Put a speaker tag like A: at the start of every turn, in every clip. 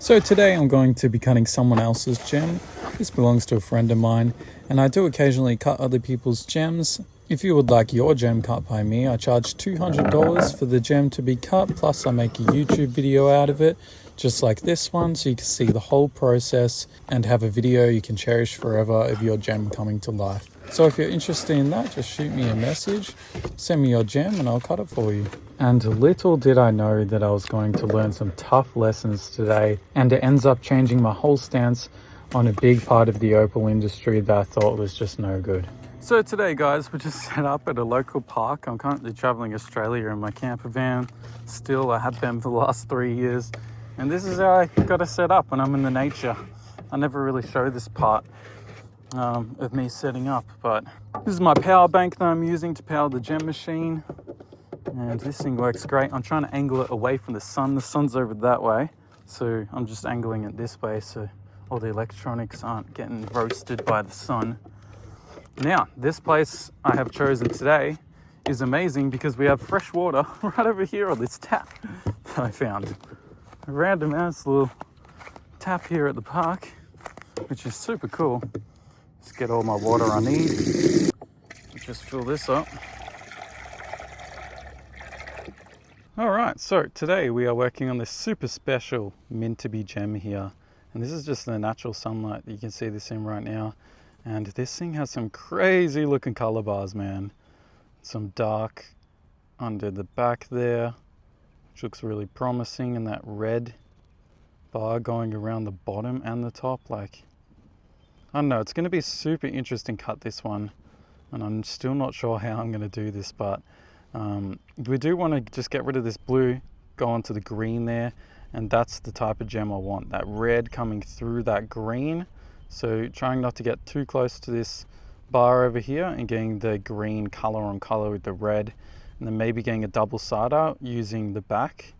A: So today I'm going to be cutting someone else's gem. This belongs to a friend of mine, and I do occasionally cut other people's gems. If you would like your gem cut by me, I charge $200 for the gem to be cut, plus I make a YouTube video out of it, just like this one, so you can see the whole process and have a video you can cherish forever of your gem coming to life. So if you're interested in that, just shoot me a message, send me your gem and I'll cut it for you. And little did I know that I was going to learn some tough lessons today, and it ends up changing my whole stance on a big part of the opal industry that I thought was just no good. So today guys, we're just set up at a local park. I'm currently traveling Australia in my camper van. Still, I have been for the last 3 years. And this is how I got to set up when I'm in the nature. I never really show this part of me setting up, but this is my power bank that I'm using to power the gem machine. And this thing works great. I'm trying to angle it away from the sun. The sun's over that way. So I'm just angling it this way so all the electronics aren't getting roasted by the sun. Now, this place I have chosen today is amazing because we have fresh water right over here on this tap that I found. A random ass little tap here at the park, which is super cool. Let's get all my water I need. Just fill this up. All right, so today we are working on this super special Mintaby gem here. And this is just the natural sunlight that you can see this in right now. And this thing has some crazy looking color bars, man. Some dark under the back there, which looks really promising, and that red bar going around the bottom and the top. Like, I don't know, it's going to be super interesting cut, this one, and I'm still not sure how I'm going to do this, but we do want to just get rid of this blue, go onto the green there, and that's the type of gem I want, that red coming through that green. So trying not to get too close to this bar over here and getting the green color on color with the red, and then maybe getting a double sider using the back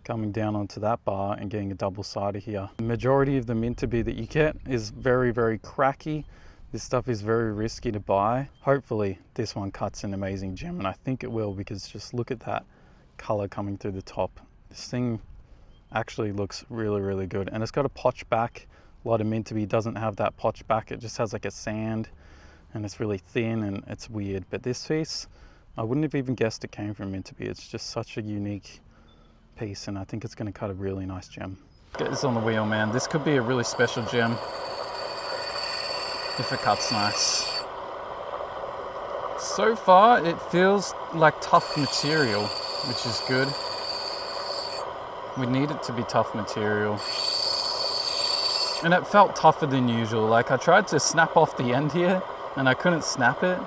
A: coming down onto that bar and getting a double sider here. The majority of the Mintaby that you get is very, very cracky. This stuff is very risky to buy. Hopefully this one cuts an amazing gem, and I think it will, because just look at that color coming through the top. This thing actually looks really, really good, and it's got a potch back. A lot of Mintaby doesn't have that potch back. It just has like a sand, and it's really thin and it's weird. But this piece, I wouldn't have even guessed it came from Mintaby. It's just such a unique piece, and I think it's going to cut a really nice gem. Get this on the wheel, man. This could be a really special gem if it cuts nice. So far it feels like tough material, which is good. We need it to be tough material, and it felt tougher than usual. Like, I tried to snap off the end here and I couldn't snap it,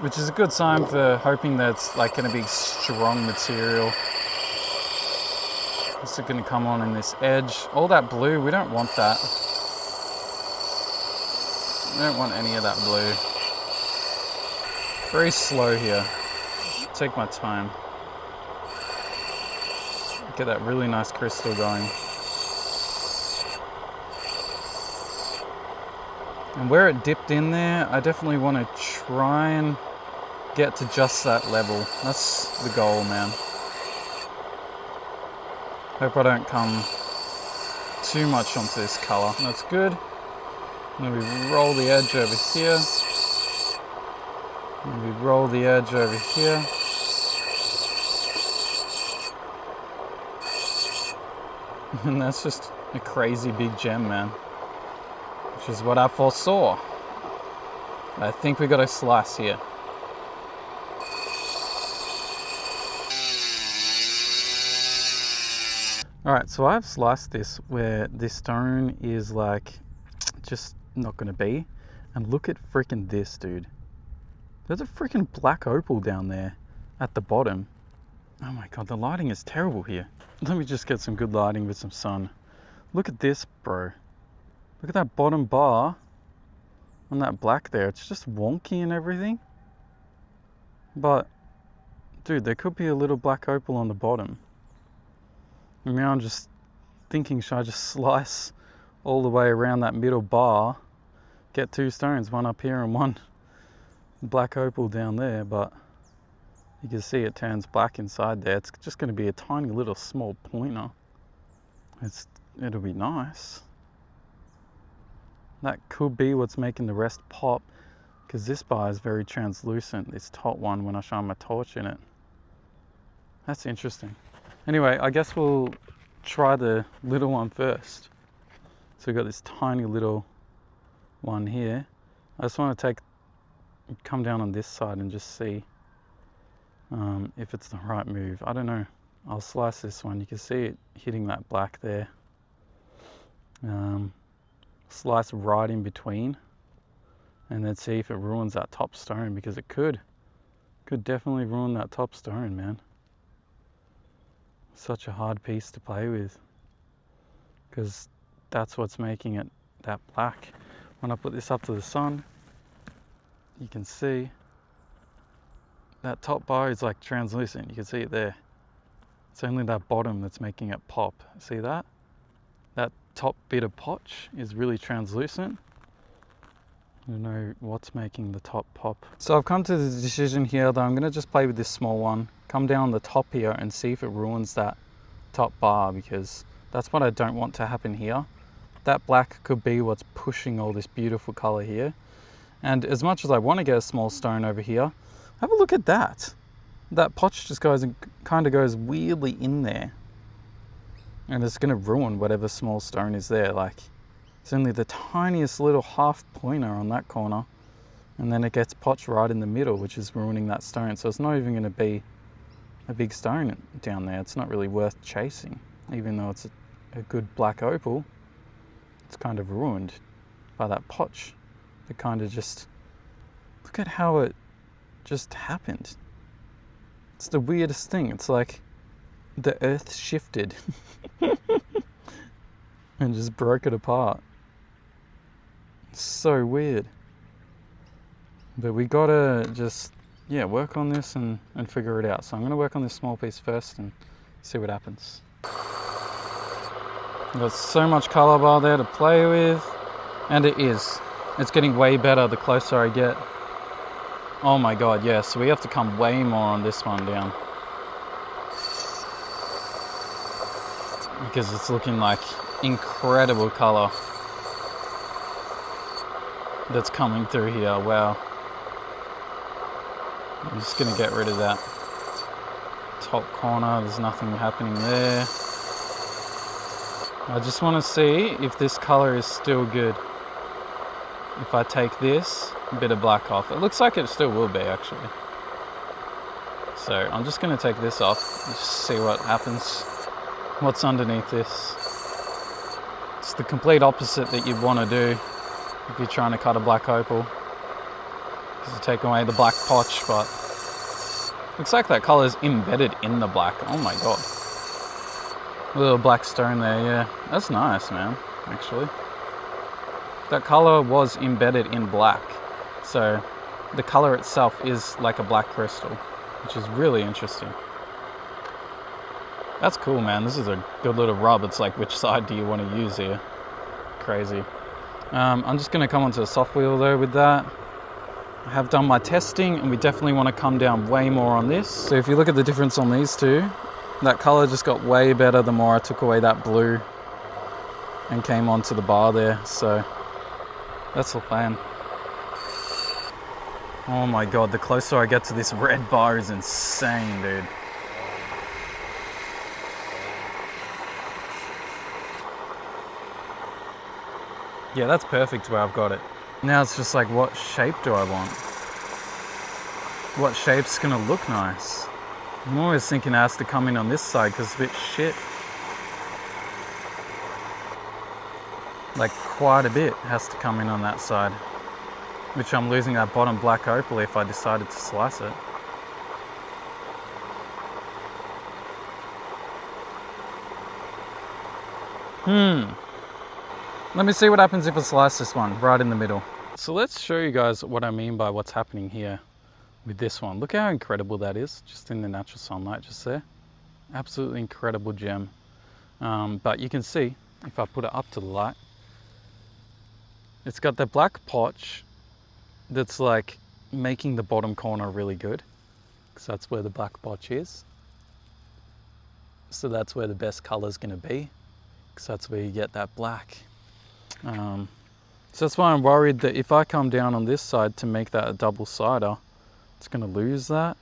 A: which is a good sign for hoping that it's like going to be strong material. This is going to come on in this edge. All that blue, we don't want that. We don't want any of that blue. Very slow here. Take my time. Get that really nice crystal going. And where it dipped in there, I definitely want to try and get to just that level. That's the goal, man. Hope I don't come too much onto this color. That's good. And then we roll the edge over here. And we roll the edge over here. And that's just a crazy big gem, man. Which is what I foresaw. I think we got a slice here. Alright, so I've sliced this where this stone is like just not gonna be. And look at freaking this, dude. There's a freaking black opal down there at the bottom. Oh my god, the lighting is terrible here. Let me just get some good lighting with some sun. Look at this, bro. Look at that bottom bar on that black there. It's just wonky and everything. But, dude, there could be a little black opal on the bottom. And now I'm just thinking, should I just slice all the way around that middle bar, get two stones, one up here and one black opal down there, but you can see it turns black inside there. It's just going to be a tiny little small pointer. It's it'll be nice. That could be what's making the rest pop, because this bar is very translucent, this top one, when I shine my torch in it. That's interesting. Anyway, I guess we'll try the little one first. So we've got this tiny little one here. I just want to come down on this side and just see if it's the right move. I don't know. I'll slice this one. You can see it hitting that black there. Slice right in between and then see if it ruins that top stone, because it could definitely ruin that top stone, man. Such a hard piece to play with, because that's what's making it that black. When I put this up to the sun, you can see that top bar is like translucent. You can see it there. It's only that bottom that's making it pop. See that? That top bit of potch is really translucent. I don't know what's making the top pop. So I've come to the decision here that I'm going to just play with this small one, come down the top here and see if it ruins that top bar, because that's what I don't want to happen here. That black could be what's pushing all this beautiful color here. And as much as I want to get a small stone over here, have a look at that. That potch just goes and kind of goes weirdly in there. And it's going to ruin whatever small stone is there. Like, it's only the tiniest little half pointer on that corner, and then it gets potched right in the middle, which is ruining that stone. So it's not even going to be a big stone down there. It's not really worth chasing, even though it's a good black opal. It's kind of ruined by that potch. It kind of just, look at how it just happened. It's the weirdest thing. It's like the earth shifted and just broke it apart. It's so weird. But we gotta just, yeah, work on this and figure it out. So I'm gonna work on this small piece first and see what happens. I've got so much color bar there to play with, and it is. It's getting way better the closer I get. Oh my god, yeah, so we have to come way more on this one down, because it's looking like incredible color that's coming through here. Wow. I'm just gonna get rid of that top corner. There's nothing happening there. I just want to see if this color is still good. If I take this bit of black off, it looks like it still will be actually. So I'm just going to take this off and just see what happens. What's underneath this? It's the complete opposite that you'd want to do if you're trying to cut a black opal, because you take away the black potch, but looks like that color is embedded in the black. Oh my god. A little black stone there, yeah. That's nice, man, actually. That color was embedded in black. So the color itself is like a black crystal, which is really interesting. That's cool, man. This is a good little rub. It's like, which side do you want to use here? Crazy. I'm just going to come onto a soft wheel though with that. I have done my testing, and we definitely want to come down way more on this. So if you look at the difference on these two, that color just got way better the more I took away that blue and came onto the bar there. So that's the plan. Oh my god, the closer I get to this red bar is insane, dude. Yeah, that's perfect where I've got it. Now it's just like, what shape do I want? What shape's gonna look nice? I'm always thinking it has to come in on this side because it's a bit shit. Like quite a bit has to come in on that side, which I'm losing that bottom black opal if I decided to slice it. Let me see what happens if I slice this one right in the middle. So let's show you guys what I mean by what's happening here with this one. Look how incredible that is, just in the natural sunlight just there. Absolutely incredible gem. But you can see, if I put it up to the light, it's got the black potch that's like making the bottom corner really good, because that's where the black potch is. So that's where the best color is going to be, because that's where you get that black. So that's why I'm worried that if I come down on this side to make that a double-sider, it's going to lose that.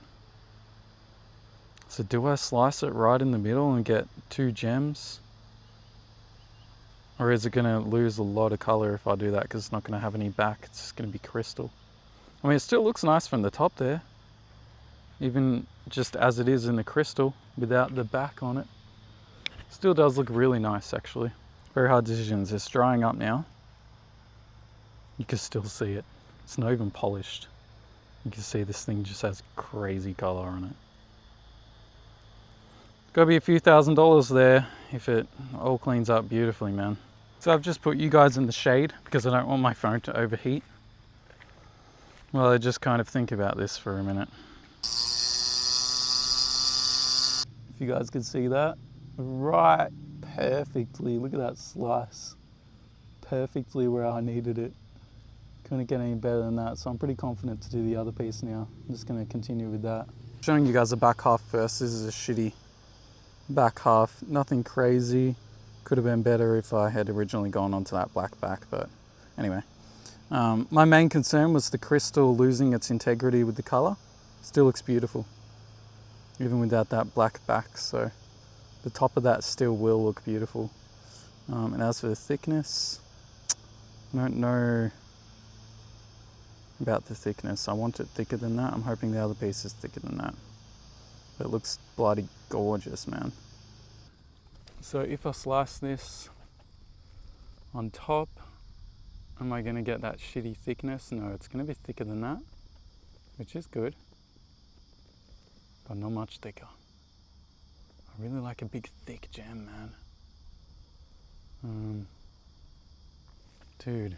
A: So do I slice it right in the middle and get 2 gems? Or is it going to lose a lot of color if I do that, because it's not going to have any back? It's just going to be crystal. I mean, it still looks nice from the top there, even just as it is in the crystal without the back on it. Still does look really nice, actually. Very hard decisions. It's drying up now. You can still see it. It's not even polished. You can see this thing just has crazy color on it. Gotta be a few $1,000s there if it all cleans up beautifully, man. So I've just put you guys in the shade because I don't want my phone to overheat. Well, I just kind of think about this for a minute. If you guys could see that, right perfectly. Look at that slice. Perfectly where I needed it. Couldn't get any better than that, so I'm pretty confident to do the other piece now. I'm just going to continue with that. Showing you guys the back half first. This is a shitty back half. Nothing crazy. Could have been better if I had originally gone onto that black back, but anyway. My main concern was the crystal losing its integrity with the color. Still looks beautiful, even without that black back, so the top of that still will look beautiful. And as for the thickness, I don't know about the thickness. I want it thicker than that. I'm hoping the other piece is thicker than that. But it looks bloody gorgeous, man. So if I slice this on top, am I gonna get that shitty thickness? No, it's gonna be thicker than that, which is good, but not much thicker. I really like a big thick gem, man. Dude.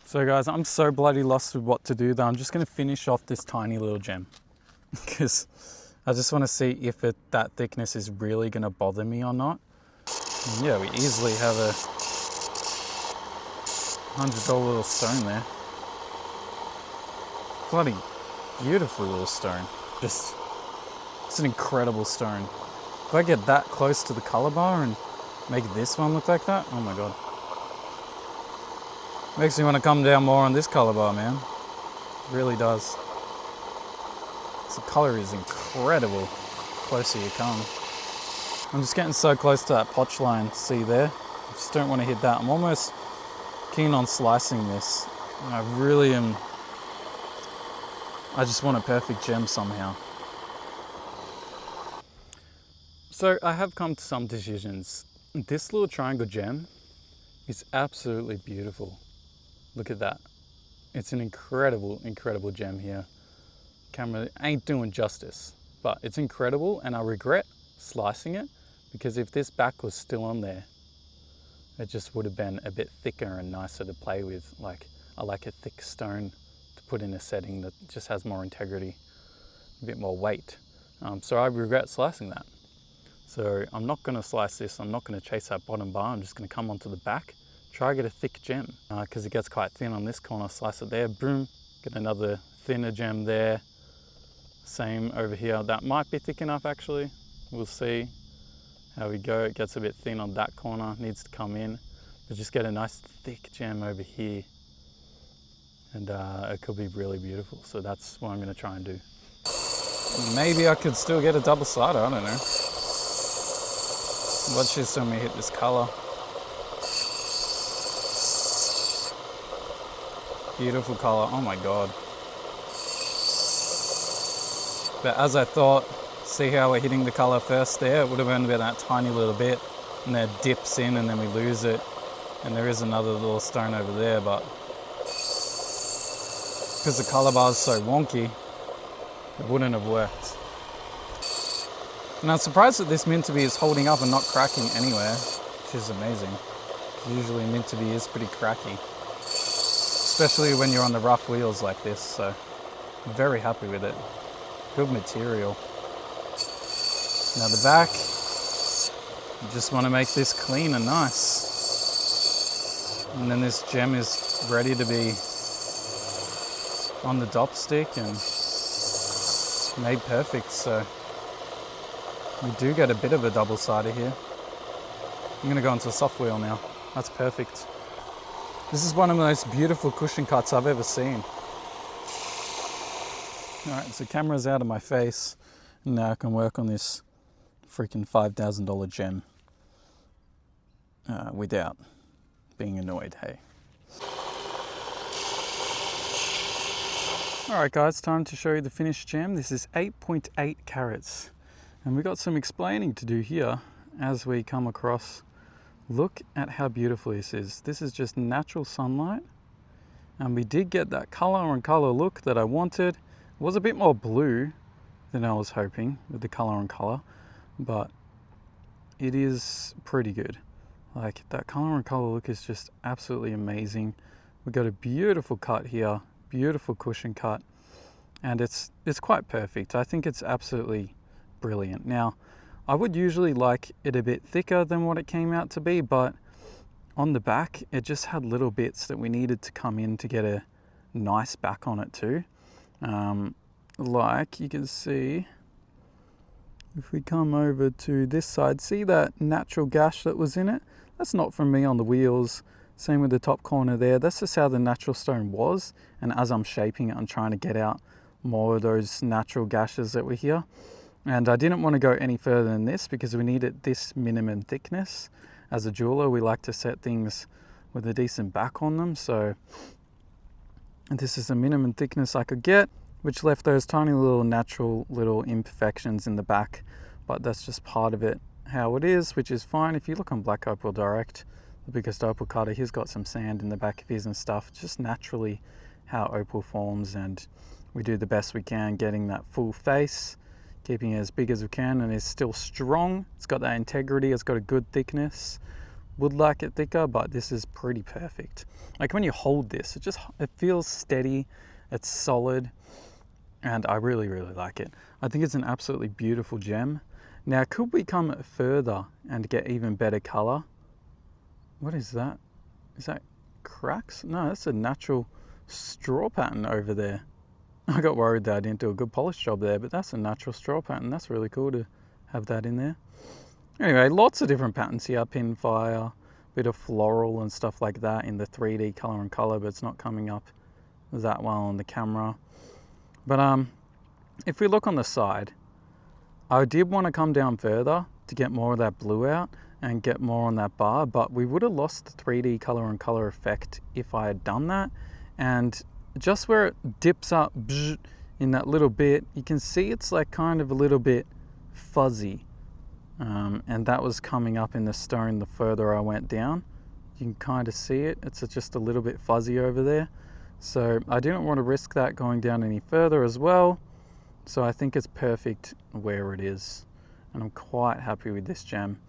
A: So guys, I'm so bloody lost with what to do that I'm just going to finish off this tiny little gem because I just want to see if that thickness is really going to bother me or not. And yeah, we easily have a $100 little stone there. Bloody beautiful little stone. Just, it's an incredible stone. If I get that close to the color bar and make this one look like that, oh my god. Makes me want to come down more on this color bar, man. It really does. The color is incredible the closer you come. I'm just getting so close to that potch line, see there? I just don't want to hit that. I'm almost keen on slicing this. I really am. I just want a perfect gem somehow. So I have come to some decisions. This little triangle gem is absolutely beautiful. Look at that. It's an incredible, incredible gem here. Camera ain't doing justice, but it's incredible, and I regret slicing it because if this back was still on there, it just would have been a bit thicker and nicer to play with. Like, I like a thick stone to put in a setting that just has more integrity, a bit more weight. So I regret slicing that. So I'm not going to slice this. I'm not going to chase that bottom bar. I'm just going to come onto the back, try to get a thick gem because it gets quite thin on this corner. Slice it there, boom, get another thinner gem there. Same over here. That might be thick enough actually. We'll see how we go. It gets a bit thin on that corner, needs to come in, but just get a nice thick gem over here, and it could be really beautiful. So that's what I'm going to try and do. Maybe I could still get a double sider, I don't know. Watch this when we hit this color. Beautiful color, oh my god. But as I thought, see how we're hitting the color first there? It would have only been that tiny little bit, and then it dips in and then we lose it. And there is another little stone over there, but because the color bar is so wonky, it wouldn't have worked. And I'm surprised that this mint to be is holding up and not cracking anywhere, which is amazing. Usually mint to be is pretty cracky, especially when you're on the rough wheels like this, so I'm very happy with it. Good material. Now the back, you just want to make this clean and nice. And then this gem is ready to be on the dop stick and made perfect, so we do get a bit of a double-sider here. I'm gonna go into soft wheel now. That's perfect. This is one of the most beautiful cushion cuts I've ever seen. All right, so camera's out of my face. And now I can work on this freaking $5,000 gem without being annoyed, hey. All right guys, time to show you the finished gem. This is 8.8 carats. And we've got some explaining to do here as we come across. Look at how beautiful this is. This is just natural sunlight. And we did get that color on color look that I wanted. It was a bit more blue than I was hoping with the color on color, but it is pretty good. Like that color on color look is just absolutely amazing. We've got a beautiful cut here, beautiful cushion cut, and it's quite perfect. I think it's absolutely brilliant. Now, I would usually like it a bit thicker than what it came out to be, but on the back, it just had little bits that we needed to come in to get a nice back on it too. Like you can see, if we come over to this side, see that natural gash that was in it? That's not from me on the wheels. Same with the top corner there. That's just how the natural stone was. And as I'm shaping it, I'm trying to get out more of those natural gashes that were here. And I didn't want to go any further than this because we needed this minimum thickness. As a jeweler, we like to set things with a decent back on them. So this is the minimum thickness I could get, which left those tiny little natural little imperfections in the back. But that's just part of it, how it is, which is fine. If you look on Black Opal Direct, the biggest opal cutter, he's got some sand in the back of his and stuff. Just naturally how opal forms, and we do the best we can getting that full face, keeping it as big as we can, and it's still strong. It's got that integrity, it's got a good thickness. Would like it thicker, but this is pretty perfect. Like when you hold this, it feels steady, it's solid, and I really, really like it. I think it's an absolutely beautiful gem. Now, could we come further and get even better color? What is that? Is that cracks? No, that's a natural straw pattern over there. I got worried that I didn't do a good polish job there, but that's a natural straw pattern. That's really cool to have that in there. Anyway, lots of different patterns here. Pinfire, bit of floral and stuff like that in the 3D color and color, but it's not coming up that well on the camera. But if we look on the side, I did want to come down further to get more of that blue out and get more on that bar, but we would have lost the 3D color and color effect if I had done that. And just where it dips up in that little bit, you can see it's like kind of a little bit fuzzy. And that was coming up in the stone the further I went down. You can kind of see it. It's just a little bit fuzzy over there. So I didn't want to risk that going down any further as well. So I think it's perfect where it is. And I'm quite happy with this gem.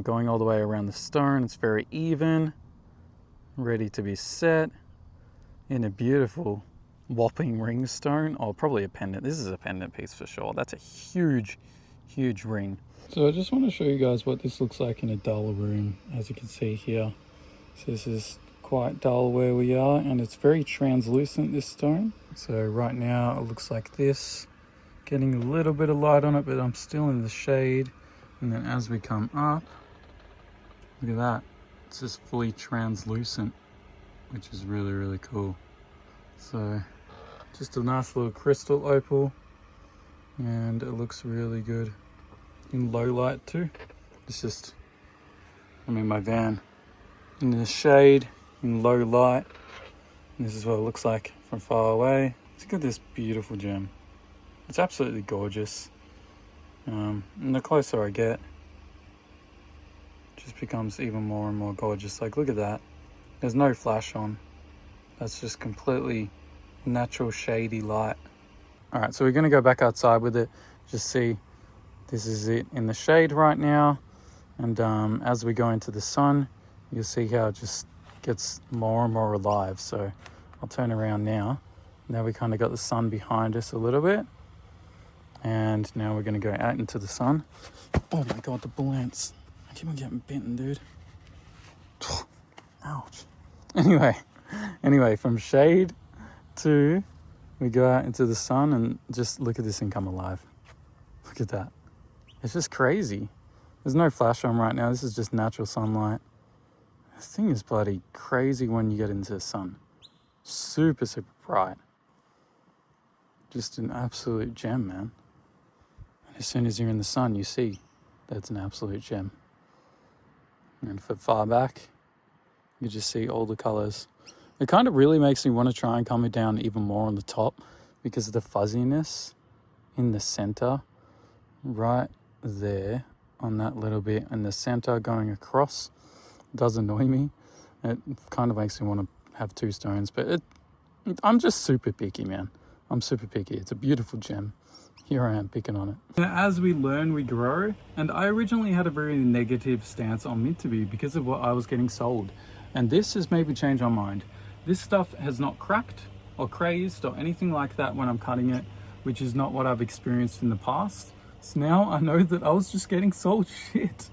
A: Going all the way around the stone, it's very even, ready to be set in a beautiful whopping ring stone. Oh, probably a pendant. This is a pendant piece for sure. That's a huge, huge ring. So I just want to show you guys what this looks like in a dull room. As you can see here, so this is quite dull where we are, and it's very translucent, this stone. So right now it looks like this, getting a little bit of light on it, but I'm still in the shade. And then as we come up, look at that, it's just fully translucent, which is really, really cool. So just a nice little crystal opal, and it looks really good in low light too. It's just, I'm in my van in the shade in low light, and this is what it looks like from far away. Look at this beautiful gem. It's absolutely gorgeous. And the closer I get, it just becomes even more and more gorgeous. Like, look at that. There's no flash on. That's just completely natural shady light. All right, so we're gonna go back outside with it. Just see, this is it in the shade right now. And as we go into the sun, you'll see how it just gets more and more alive. So I'll turn around now. Now we kind of got the sun behind us a little bit. And now we're gonna go out into the sun. Oh my God, the bull ants. I keep on getting bitten, dude. Ouch. Anyway, from shade to, we go out into the sun, and just look at this thing come alive. Look at that. It's just crazy. There's no flash on right now. This is just natural sunlight. This thing is bloody crazy when you get into the sun. Super, super bright. Just an absolute gem, man. As soon as you're in the sun, you see that's an absolute gem. And for far back, you just see all the colors. It kind of really makes me want to try and calm it down even more on the top because of the fuzziness in the center right there on that little bit, and the center going across does annoy me. It kind of makes me want to have two stones, but I'm just super picky, man. I'm super picky. It's a beautiful gem. Here I am picking on it. As we learn, we grow. And I originally had a very negative stance on mint to be because of what I was getting sold. And this has maybe changed my mind. This stuff has not cracked or crazed or anything like that when I'm cutting it, which is not what I've experienced in the past. So now I know that I was just getting sold shit.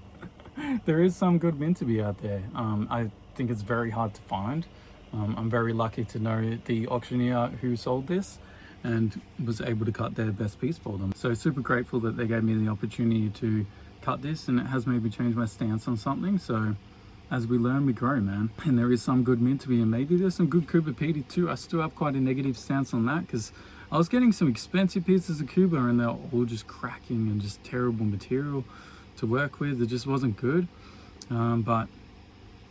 A: There is some good mint to be out there. I think it's very hard to find. I'm very lucky to know the auctioneer who sold this and was able to cut their best piece for them. So super grateful that they gave me the opportunity to cut this, and it has maybe changed my stance on something. So as we learn, we grow, man. And there is some good mint to be, and maybe there's some good Kuba Pedy too. I still have quite a negative stance on that because I was getting some expensive pieces of Kuba and they're all just cracking and just terrible material to work with. It just wasn't good, but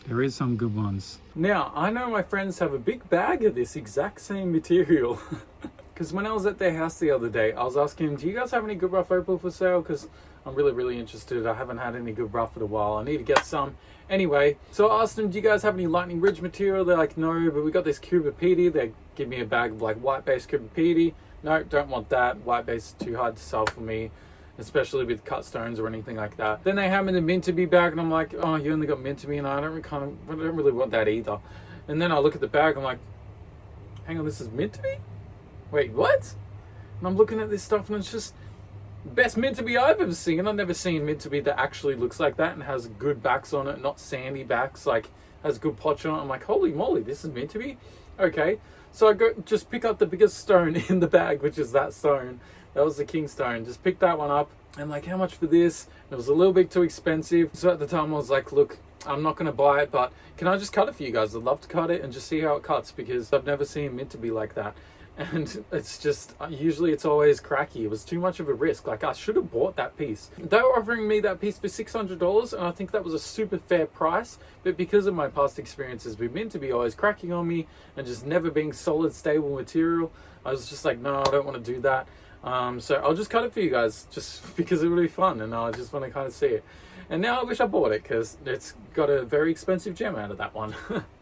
A: there is some good ones. Now, I know my friends have a big bag of this exact same material. Because when I was at their house the other day, I was asking them, do you guys have any good rough opal for sale? Because I'm really interested. I haven't had any good rough in a while. I need to get some. Anyway, so I asked them, do you guys have any Lightning Ridge material? They're like, no, but we got this Kuba Pedy. They give me a bag of like white base Kuba Pedy. No, don't want that. White base is too hard to sell for me, especially with cut stones or anything like that. Then they have me the mint to be bag, and I'm like, oh, you only got mint to be, and I don't really want that either. And then I look at the bag, I'm like, hang on, this is mint to be? Wait, what? And I'm looking at this stuff and it's just best mint to be I've ever seen. I've never seen mint to be that actually looks like that and has good backs on it, not sandy backs, like has good potch on it. I'm like, holy moly, this is mint to be? Okay. So I go just pick up the biggest stone in the bag, which is that stone. That was the king stone. Just pick that one up. And like, how much for this? It was a little bit too expensive. So at the time I was like, look, I'm not going to buy it, but can I just cut it for you guys? I'd love to cut it and just see how it cuts because I've never seen mint to be like that. And it's just, usually it's always cracky. It was too much of a risk. Like, I should have bought that piece. They were offering me that piece for $600, and I think that was a super fair price. But because of my past experiences with mint to be always cracking on me and just never being solid, stable material, I was just like, no, I don't want to do that. So I'll just cut it for you guys just because it would be fun, and I just want to kind of see it. And now I wish I bought it because it's got a very expensive gem out of that one.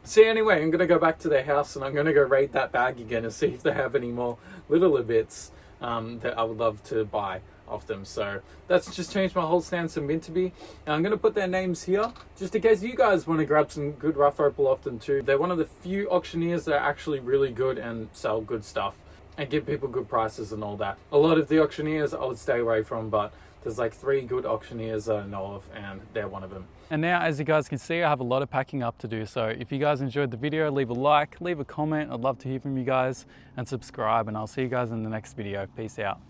A: See, anyway, I'm going to go back to their house and I'm going to go raid that bag again and see if they have any more littler bits that I would love to buy off them. So that's just changed my whole stance on mint to be. And I'm going to put their names here just in case you guys want to grab some good rough opal off them too. They're one of the few auctioneers that are actually really good and sell good stuff and give people good prices and all that. A lot of the auctioneers I would stay away from, but there's like 3 good auctioneers that I know of, and they're one of them. And now, as you guys can see, I have a lot of packing up to do. So if you guys enjoyed the video, leave a like, leave a comment. I'd love to hear from you guys, and subscribe, and I'll see you guys in the next video. Peace out.